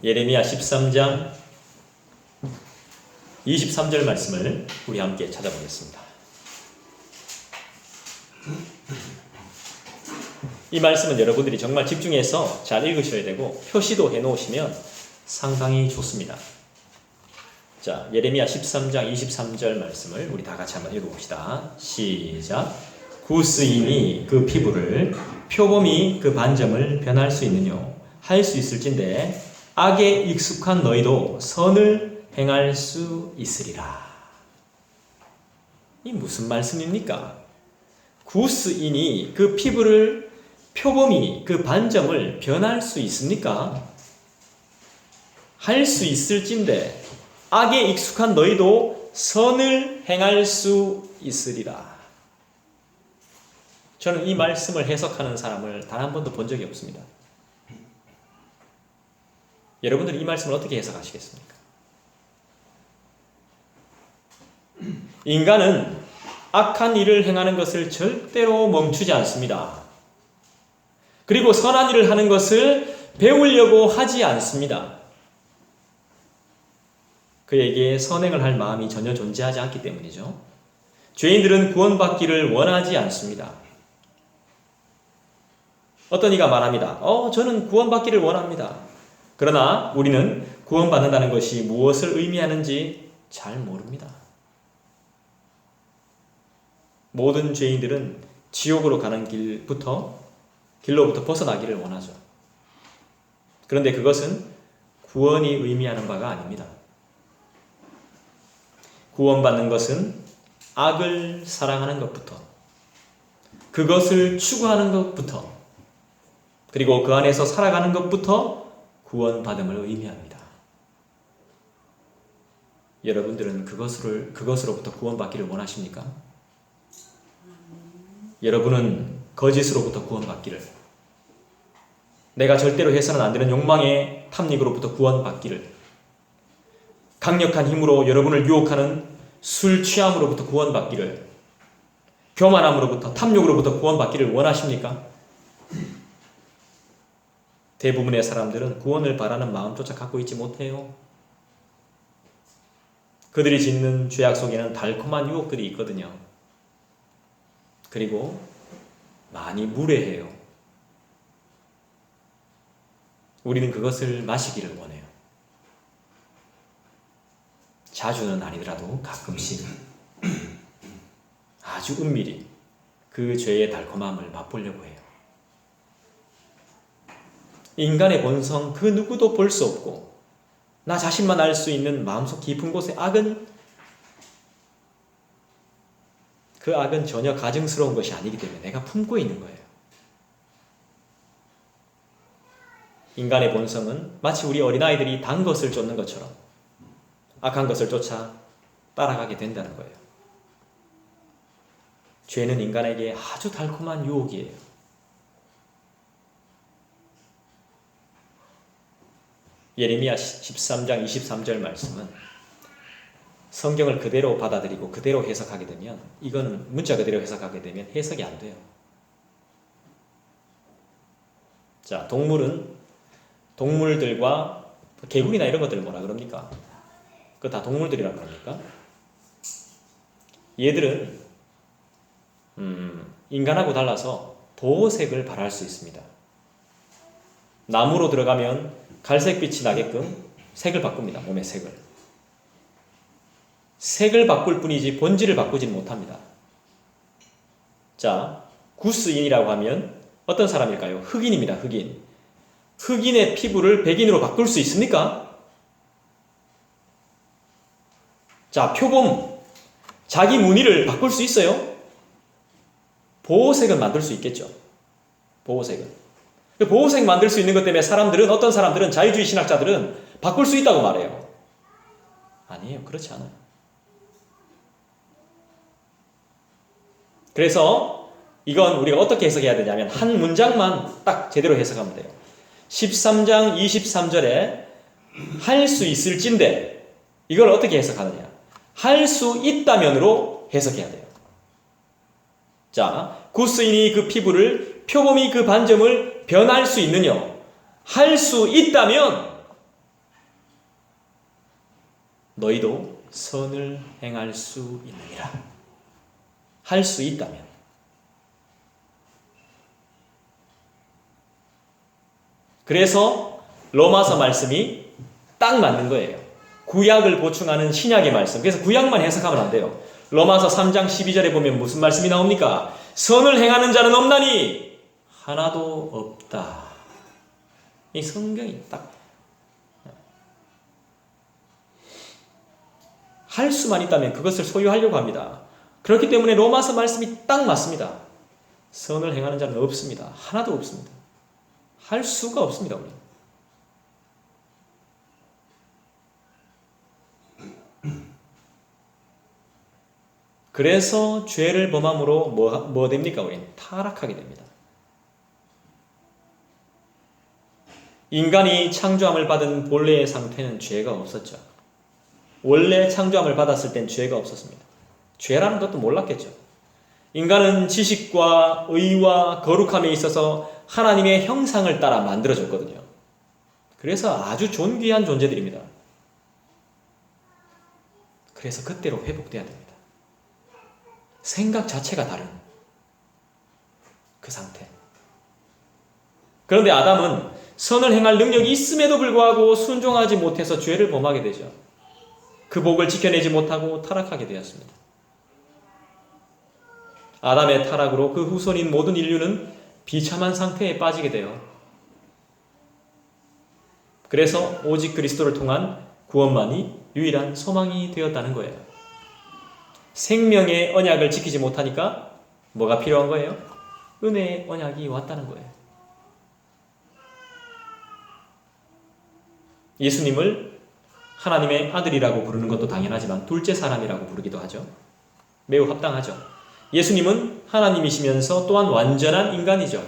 예레미야 13장 23절 말씀을 우리 함께 찾아보겠습니다. 이 말씀은 여러분들이 정말 집중해서 잘 읽으셔야 되고 표시도 해놓으시면 상당히 좋습니다. 자, 예레미야 13장 23절 말씀을 우리 다 같이 한번 읽어봅시다. 시작. 구스인이 그 피부를 표범이 그 반점을 변할 수 있느뇨 할 수 있을진데 악에 익숙한 너희도 선을 행할 수 있으리라. 이 무슨 말씀입니까? 구스인이 그 피부를 표범이 그 반점을 변할 수 있습니까? 할 수 있을진데 악에 익숙한 너희도 선을 행할 수 있으리라. 저는 이 말씀을 해석하는 사람을 단 한 번도 본 적이 없습니다. 여러분들은 이 말씀을 어떻게 해석하시겠습니까? 인간은 악한 일을 행하는 것을 절대로 멈추지 않습니다. 그리고 선한 일을 하는 것을 배우려고 하지 않습니다. 그에게 선행을 할 마음이 전혀 존재하지 않기 때문이죠. 죄인들은 구원받기를 원하지 않습니다. 어떤 이가 말합니다. 저는 구원받기를 원합니다. 그러나 우리는 구원받는다는 것이 무엇을 의미하는지 잘 모릅니다. 모든 죄인들은 지옥으로 가는 길로부터 벗어나기를 원하죠. 그런데 그것은 구원이 의미하는 바가 아닙니다. 구원받는 것은 악을 사랑하는 것부터, 그것을 추구하는 것부터, 그리고 그 안에서 살아가는 것부터 구원받음을 의미합니다. 여러분들은 그것으로부터 구원받기를 원하십니까? 여러분은 거짓으로부터 구원받기를, 내가 절대로 해서는 안 되는 욕망의 탐닉으로부터 구원받기를, 강력한 힘으로 여러분을 유혹하는 술 취함으로부터 구원받기를, 교만함으로부터, 탐욕으로부터 구원받기를 원하십니까? 대부분의 사람들은 구원을 바라는 마음조차 갖고 있지 못해요. 그들이 짓는 죄악 속에는 달콤한 유혹들이 있거든요. 그리고 많이 무례해요. 우리는 그것을 마시기를 원해요. 자주는 아니더라도 가끔씩 아주 은밀히 그 죄의 달콤함을 맛보려고 해요. 인간의 본성 그 누구도 볼 수 없고 나 자신만 알 수 있는 마음속 깊은 곳의 악은, 그 악은 전혀 가증스러운 것이 아니기 때문에 내가 품고 있는 거예요. 인간의 본성은 마치 우리 어린아이들이 단 것을 쫓는 것처럼 악한 것을 쫓아 따라가게 된다는 거예요. 죄는 인간에게 아주 달콤한 유혹이에요. 예레미야 13장 23절 말씀은 성경을 그대로 받아들이고 그대로 해석하게 되면, 이거는 문자 그대로 해석하게 되면 해석이 안 돼요. 자, 동물들과 개구리나 이런 것들 뭐라 그럽니까? 그거 다 동물들이라고 그럽니까? 얘들은 인간하고 달라서 보호색을 발할 수 있습니다. 나무로 들어가면 갈색빛이 나게끔 색을 바꿉니다. 몸의 색을. 색을 바꿀 뿐이지 본질을 바꾸지는 못합니다. 자, 구스인이라고 하면 어떤 사람일까요? 흑인입니다. 흑인. 흑인의 피부를 백인으로 바꿀 수 있습니까? 자, 표범. 자기 무늬를 바꿀 수 있어요? 보호색은 만들 수 있겠죠. 보호색은. 보호색 만들 수 있는 것 때문에 어떤 사람들은, 자유주의 신학자들은 바꿀 수 있다고 말해요. 아니에요. 그렇지 않아요. 그래서 이건 우리가 어떻게 해석해야 되냐면 한 문장만 딱 제대로 해석하면 돼요. 13장 23절에 할 수 있을진데, 이걸 어떻게 해석하느냐? 할 수 있다면으로 해석해야 돼요. 자, 구스인이 그 피부를, 표범이 그 반점을 변할 수 있느냐? 할 수 있다면 너희도 선을 행할 수 있느니라. 할 수 있다면. 그래서 로마서 말씀이 딱 맞는 거예요. 구약을 보충하는 신약의 말씀. 그래서 구약만 해석하면 안 돼요. 로마서 3장 12절에 보면 무슨 말씀이 나옵니까? 선을 행하는 자는 없나니 하나도 없다. 이 성경이 딱 할 수만 있다면 그것을 소유하려고 합니다. 그렇기 때문에 로마서 말씀이 딱 맞습니다. 선을 행하는 자는 없습니다. 하나도 없습니다. 할 수가 없습니다. 우리는. 그래서 죄를 범함으로 뭐 됩니까? 우리는 타락하게 됩니다. 인간이 창조함을 받은 본래의 상태는 죄가 없었죠. 원래 창조함을 받았을 땐 죄가 없었습니다. 죄라는 것도 몰랐겠죠. 인간은 지식과 의와 거룩함에 있어서 하나님의 형상을 따라 만들어졌거든요. 그래서 아주 존귀한 존재들입니다. 그래서 그때로 회복돼야 됩니다. 생각 자체가 다른 그 상태. 그런데 아담은 선을 행할 능력이 있음에도 불구하고 순종하지 못해서 죄를 범하게 되죠. 그 복을 지켜내지 못하고 타락하게 되었습니다. 아담의 타락으로 그 후손인 모든 인류는 비참한 상태에 빠지게 돼요. 그래서 오직 그리스도를 통한 구원만이 유일한 소망이 되었다는 거예요. 생명의 언약을 지키지 못하니까 뭐가 필요한 거예요? 은혜의 언약이 왔다는 거예요. 예수님을 하나님의 아들이라고 부르는 것도 당연하지만 둘째 사람이라고 부르기도 하죠. 매우 합당하죠. 예수님은 하나님이시면서 또한 완전한 인간이죠.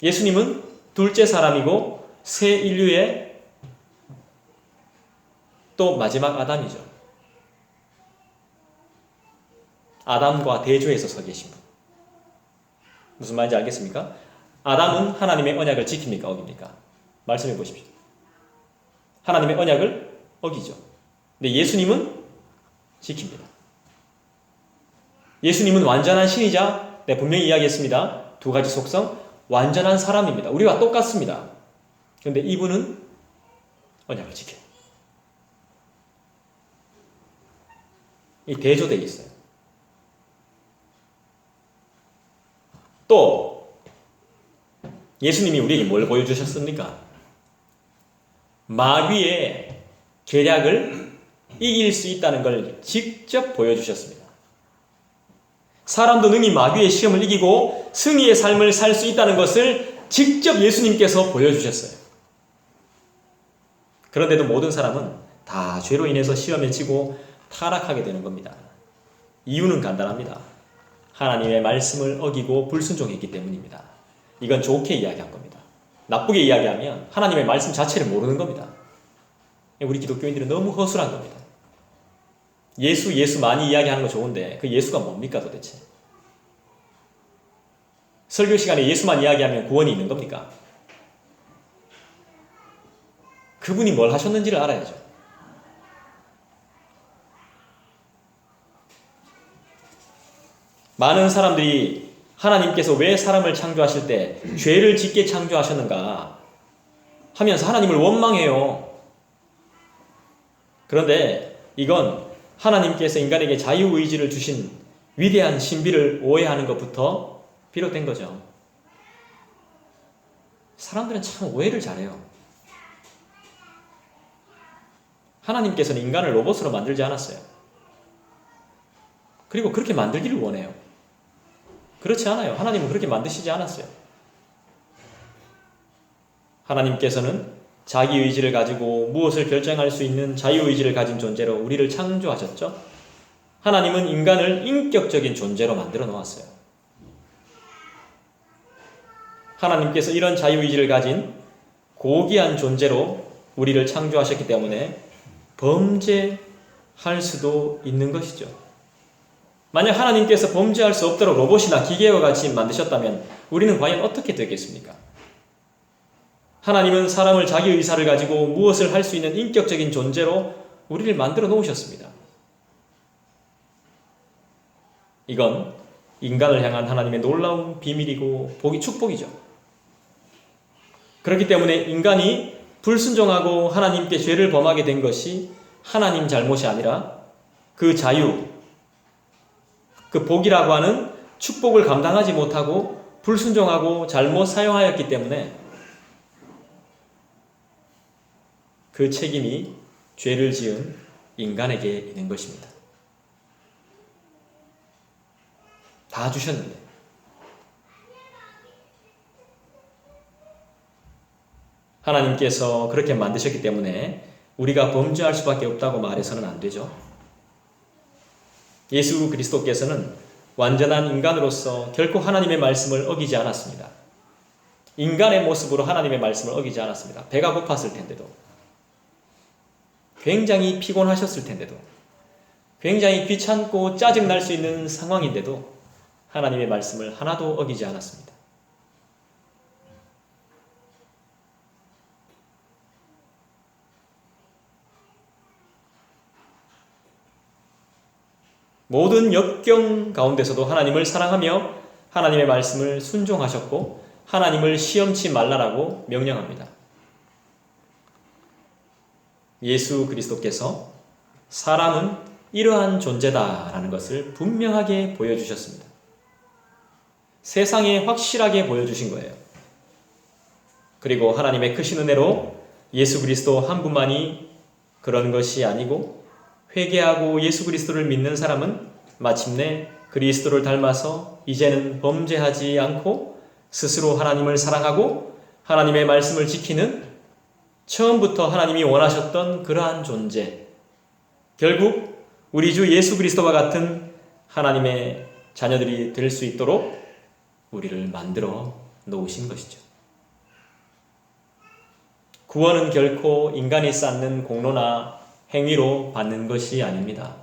예수님은 둘째 사람이고 새 인류의 또 마지막 아담이죠. 아담과 대조해서 서 계신 분. 무슨 말인지 알겠습니까? 아담은 하나님의 언약을 지킵니까? 어깁니까? 말씀해 보십시오. 하나님의 언약을 어기죠. 근데 예수님은 지킵니다. 예수님은 완전한 신이자, 분명히 이야기했습니다. 두 가지 속성, 완전한 사람입니다. 우리와 똑같습니다. 그런데 이분은 언약을 지켜요. 이 대조되어 있어요. 또 예수님이 우리에게 뭘 보여주셨습니까? 마귀의 계략을 이길 수 있다는 걸 직접 보여주셨습니다. 사람도 능히 마귀의 시험을 이기고 승리의 삶을 살 수 있다는 것을 직접 예수님께서 보여주셨어요. 그런데도 모든 사람은 다 죄로 인해서 시험에 지고 타락하게 되는 겁니다. 이유는 간단합니다. 하나님의 말씀을 어기고 불순종했기 때문입니다. 이건 좋게 이야기한 겁니다. 나쁘게 이야기하면 하나님의 말씀 자체를 모르는 겁니다. 우리 기독교인들은 너무 허술한 겁니다. 예수 많이 이야기하는 거 좋은데 그 예수가 뭡니까 도대체? 설교 시간에 예수만 이야기하면 구원이 있는 겁니까? 그분이 뭘 하셨는지를 알아야죠. 많은 사람들이 하나님께서 왜 사람을 창조하실 때 죄를 짓게 창조하셨는가 하면서 하나님을 원망해요. 그런데 이건 하나님께서 인간에게 자유의지를 주신 위대한 신비를 오해하는 것부터 비롯된 거죠. 사람들은 참 오해를 잘해요. 하나님께서는 인간을 로봇으로 만들지 않았어요. 그리고 그렇게 만들기를 원해요. 그렇지 않아요. 하나님은 그렇게 만드시지 않았어요. 하나님께서는 자기 의지를 가지고 무엇을 결정할 수 있는 자유의지를 가진 존재로 우리를 창조하셨죠. 하나님은 인간을 인격적인 존재로 만들어 놓았어요. 하나님께서 이런 자유의지를 가진 고귀한 존재로 우리를 창조하셨기 때문에 범죄할 수도 있는 것이죠. 만약 하나님께서 범죄할 수 없도록 로봇이나 기계와 같이 만드셨다면 우리는 과연 어떻게 되겠습니까? 하나님은 사람을 자기 의사를 가지고 무엇을 할 수 있는 인격적인 존재로 우리를 만들어 놓으셨습니다. 이건 인간을 향한 하나님의 놀라운 비밀이고 축복이죠. 그렇기 때문에 인간이 불순종하고 하나님께 죄를 범하게 된 것이 하나님 잘못이 아니라 그 자유, 그 복이라고 하는 축복을 감당하지 못하고 불순종하고 잘못 사용하였기 때문에 그 책임이 죄를 지은 인간에게 있는 것입니다. 다 주셨는데. 하나님께서 그렇게 만드셨기 때문에 우리가 범죄할 수밖에 없다고 말해서는 안 되죠. 예수 그리스도께서는 완전한 인간으로서 결코 하나님의 말씀을 어기지 않았습니다. 인간의 모습으로 하나님의 말씀을 어기지 않았습니다. 배가 고팠을 텐데도, 굉장히 피곤하셨을 텐데도, 굉장히 귀찮고 짜증날 수 있는 상황인데도 하나님의 말씀을 하나도 어기지 않았습니다. 모든 역경 가운데서도 하나님을 사랑하며 하나님의 말씀을 순종하셨고 하나님을 시험치 말라라고 명령합니다. 예수 그리스도께서 사람은 이러한 존재다라는 것을 분명하게 보여주셨습니다. 세상에 확실하게 보여주신 거예요. 그리고 하나님의 크신 은혜로 예수 그리스도 한 분만이 그런 것이 아니고 회개하고 예수 그리스도를 믿는 사람은 마침내 그리스도를 닮아서 이제는 범죄하지 않고 스스로 하나님을 사랑하고 하나님의 말씀을 지키는 처음부터 하나님이 원하셨던 그러한 존재, 결국 우리 주 예수 그리스도와 같은 하나님의 자녀들이 될 수 있도록 우리를 만들어 놓으신 것이죠. 구원은 결코 인간이 쌓는 공로나 행위로 받는 것이 아닙니다.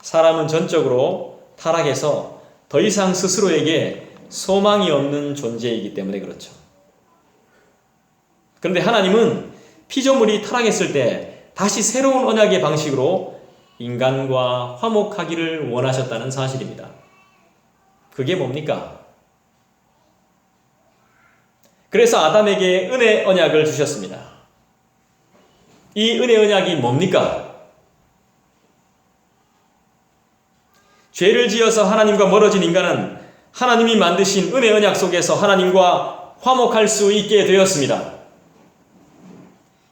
사람은 전적으로 타락해서 더 이상 스스로에게 소망이 없는 존재이기 때문에 그렇죠. 그런데 하나님은 피조물이 타락했을 때 다시 새로운 언약의 방식으로 인간과 화목하기를 원하셨다는 사실입니다. 그게 뭡니까? 그래서 아담에게 은혜 언약을 주셨습니다. 이 은혜 언약이 뭡니까? 죄를 지어서 하나님과 멀어진 인간은 하나님이 만드신 은혜 언약 속에서 하나님과 화목할 수 있게 되었습니다.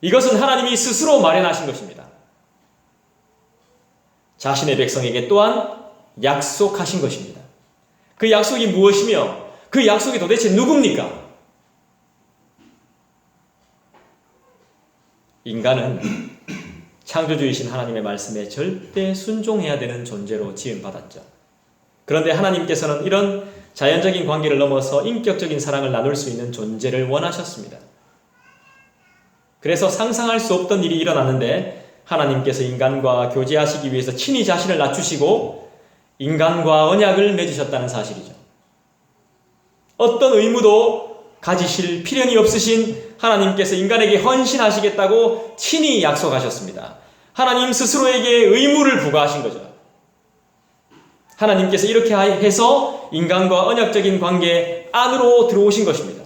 이것은 하나님이 스스로 마련하신 것입니다. 자신의 백성에게 또한 약속하신 것입니다. 그 약속이 무엇이며 그 약속이 도대체 누굽니까? 인간은 창조주이신 하나님의 말씀에 절대 순종해야 되는 존재로 지음받았죠. 그런데 하나님께서는 이런 자연적인 관계를 넘어서 인격적인 사랑을 나눌 수 있는 존재를 원하셨습니다. 그래서 상상할 수 없던 일이 일어났는데 하나님께서 인간과 교제하시기 위해서 친히 자신을 낮추시고 인간과 언약을 맺으셨다는 사실이죠. 어떤 의무도 가지실 필연이 없으신 하나님께서 인간에게 헌신하시겠다고 친히 약속하셨습니다. 하나님 스스로에게 의무를 부과하신 거죠. 하나님께서 이렇게 해서 인간과 언약적인 관계 안으로 들어오신 것입니다.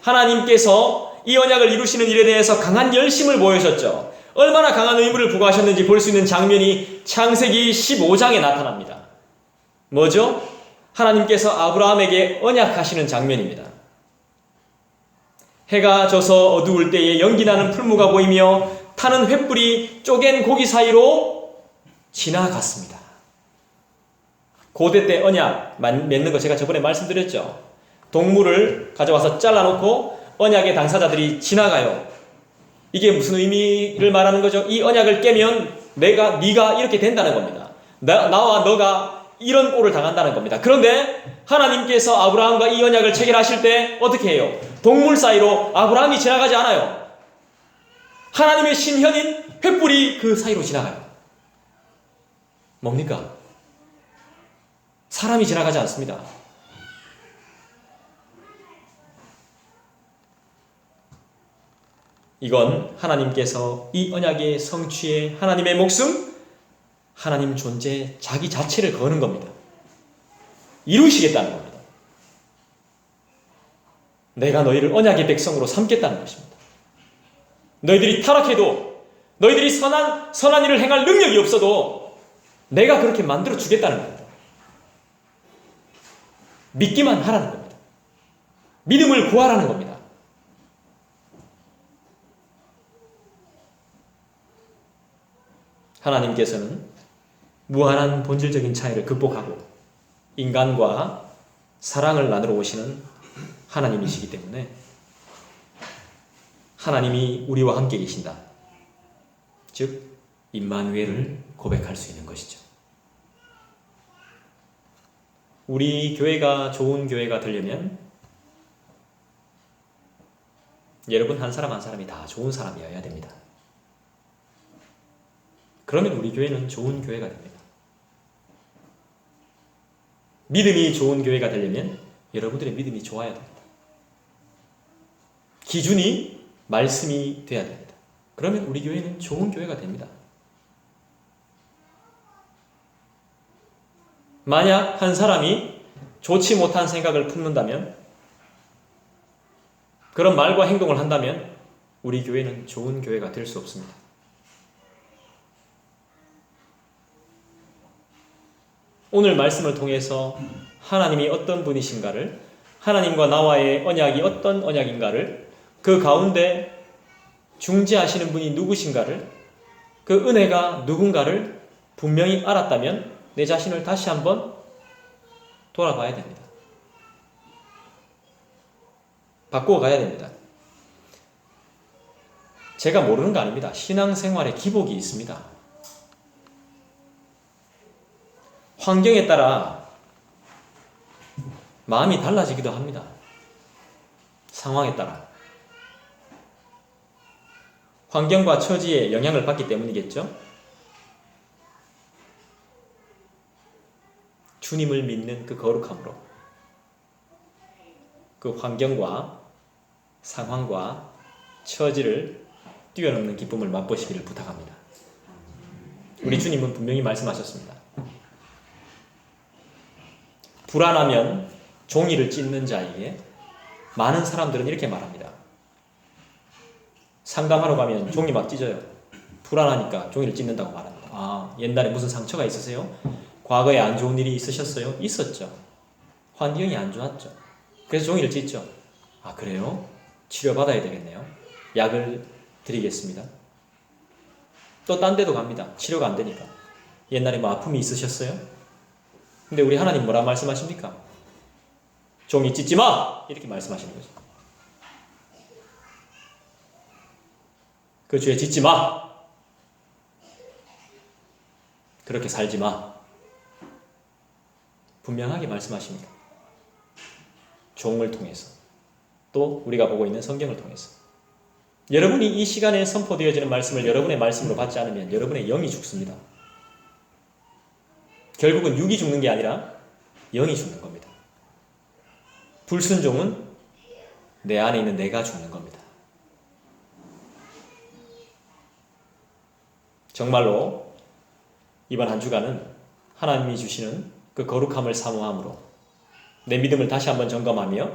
하나님께서 이 언약을 이루시는 일에 대해서 강한 열심을 보이셨죠. 얼마나 강한 의무를 부과하셨는지 볼 수 있는 장면이 창세기 15장에 나타납니다. 뭐죠? 하나님께서 아브라함에게 언약하시는 장면입니다. 해가 져서 어두울 때에 연기나는 풀무가 보이며 타는 횃불이 쪼갠 고기 사이로 지나갔습니다. 고대 때 언약 맺는 거 제가 저번에 말씀드렸죠. 동물을 가져와서 잘라놓고 언약의 당사자들이 지나가요. 이게 무슨 의미를 말하는 거죠? 이 언약을 깨면 네가 이렇게 된다는 겁니다. 나와 너가 이런 꼴을 당한다는 겁니다. 그런데 하나님께서 아브라함과 이 언약을 체결하실 때 어떻게 해요? 동물 사이로 아브라함이 지나가지 않아요. 하나님의 신현인 횃불이 그 사이로 지나가요. 뭡니까? 사람이 지나가지 않습니다. 이건 하나님께서 이 언약의 성취에 하나님의 목숨, 하나님 존재 자기 자체를 거는 겁니다. 이루시겠다는 겁니다. 내가 너희를 언약의 백성으로 삼겠다는 것입니다. 너희들이 타락해도, 너희들이 선한 일을 행할 능력이 없어도 내가 그렇게 만들어 주겠다는 겁니다. 믿기만 하라는 겁니다. 믿음을 구하라는 겁니다. 하나님께서는 무한한 본질적인 차이를 극복하고 인간과 사랑을 나누러 오시는 하나님이시기 때문에 하나님이 우리와 함께 계신다. 즉 임마누엘을 고백할 수 있는 것이죠. 우리 교회가 좋은 교회가 되려면 여러분 한 사람 한 사람이 다 좋은 사람이어야 됩니다. 그러면 우리 교회는 좋은 교회가 됩니다. 믿음이 좋은 교회가 되려면 여러분들의 믿음이 좋아야 됩니다. 기준이 말씀이 돼야 됩니다. 그러면 우리 교회는 좋은 교회가 됩니다. 만약 한 사람이 좋지 못한 생각을 품는다면, 그런 말과 행동을 한다면 우리 교회는 좋은 교회가 될 수 없습니다. 오늘 말씀을 통해서 하나님이 어떤 분이신가를, 하나님과 나와의 언약이 어떤 언약인가를, 그 가운데 중재하시는 분이 누구신가를, 그 은혜가 누군가를 분명히 알았다면 내 자신을 다시 한번 돌아봐야 됩니다. 바꾸어 가야 됩니다. 제가 모르는 거 아닙니다. 신앙생활에 기복이 있습니다. 환경에 따라 마음이 달라지기도 합니다. 상황에 따라. 환경과 처지에 영향을 받기 때문이겠죠? 주님을 믿는 그 거룩함으로 그 환경과 상황과 처지를 뛰어넘는 기쁨을 맛보시기를 부탁합니다. 우리 주님은 분명히 말씀하셨습니다. 불안하면 종이를 찢는 자에게 많은 사람들은 이렇게 말합니다. 상담하러 가면 종이 막 찢어요. 불안하니까 종이를 찢는다고 말합니다. 아, 옛날에 무슨 상처가 있으세요? 과거에 안 좋은 일이 있으셨어요? 있었죠. 환경이 안 좋았죠. 그래서 종이를 찢죠. 아, 그래요? 치료받아야 되겠네요. 약을 드리겠습니다. 또 딴 데도 갑니다. 치료가 안 되니까. 옛날에 뭐 아픔이 있으셨어요? 근데 우리 하나님 뭐라 말씀하십니까? 종이 찢지 마! 이렇게 말씀하시는 거죠. 그 죄 짓지 마! 그렇게 살지 마! 분명하게 말씀하십니다. 종을 통해서, 또 우리가 보고 있는 성경을 통해서. 여러분이 이 시간에 선포되어지는 말씀을 여러분의 말씀으로 받지 않으면 여러분의 영이 죽습니다. 결국은 육이 죽는 게 아니라 영이 죽는 겁니다. 불순종은 내 안에 있는 내가 죽는 겁니다. 정말로 이번 한 주간은 하나님이 주시는 그 거룩함을 사모함으로 내 믿음을 다시 한번 점검하며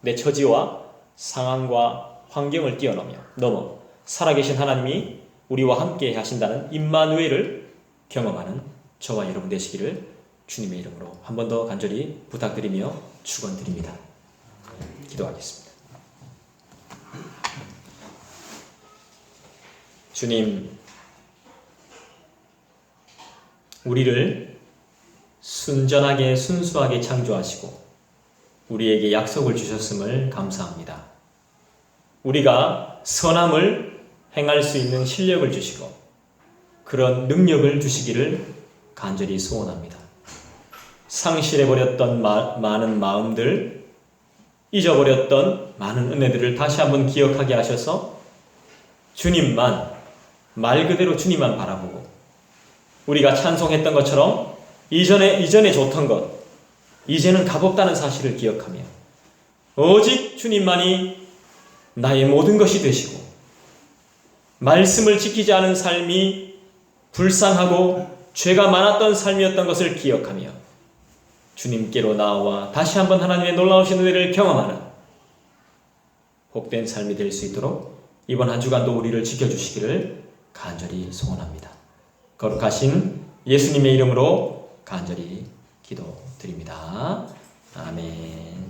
내 처지와 상황과 환경을 뛰어넘어 살아계신 하나님이 우리와 함께 하신다는 임마누엘을 경험하는 저와 여러분 되시기를 주님의 이름으로 한 번 더 간절히 부탁드리며 축원드립니다. 기도하겠습니다. 주님, 우리를 순전하게 순수하게 창조하시고 우리에게 약속을 주셨음을 감사합니다. 우리가 선함을 행할 수 있는 실력을 주시고 그런 능력을 주시기를 간절히 소원합니다. 상실해버렸던 많은 마음들, 잊어버렸던 많은 은혜들을 다시 한번 기억하게 하셔서 주님만, 말 그대로 주님만 바라보고 우리가 찬송했던 것처럼 이전에 좋던 것, 이제는 값없다는 사실을 기억하며 오직 주님만이 나의 모든 것이 되시고 말씀을 지키지 않은 삶이 불쌍하고 죄가 많았던 삶이었던 것을 기억하며 주님께로 나와 다시 한번 하나님의 놀라우신 은혜를 경험하는 복된 삶이 될 수 있도록 이번 한 주간도 우리를 지켜주시기를 간절히 소원합니다. 거룩하신 예수님의 이름으로 간절히 기도드립니다. 아멘.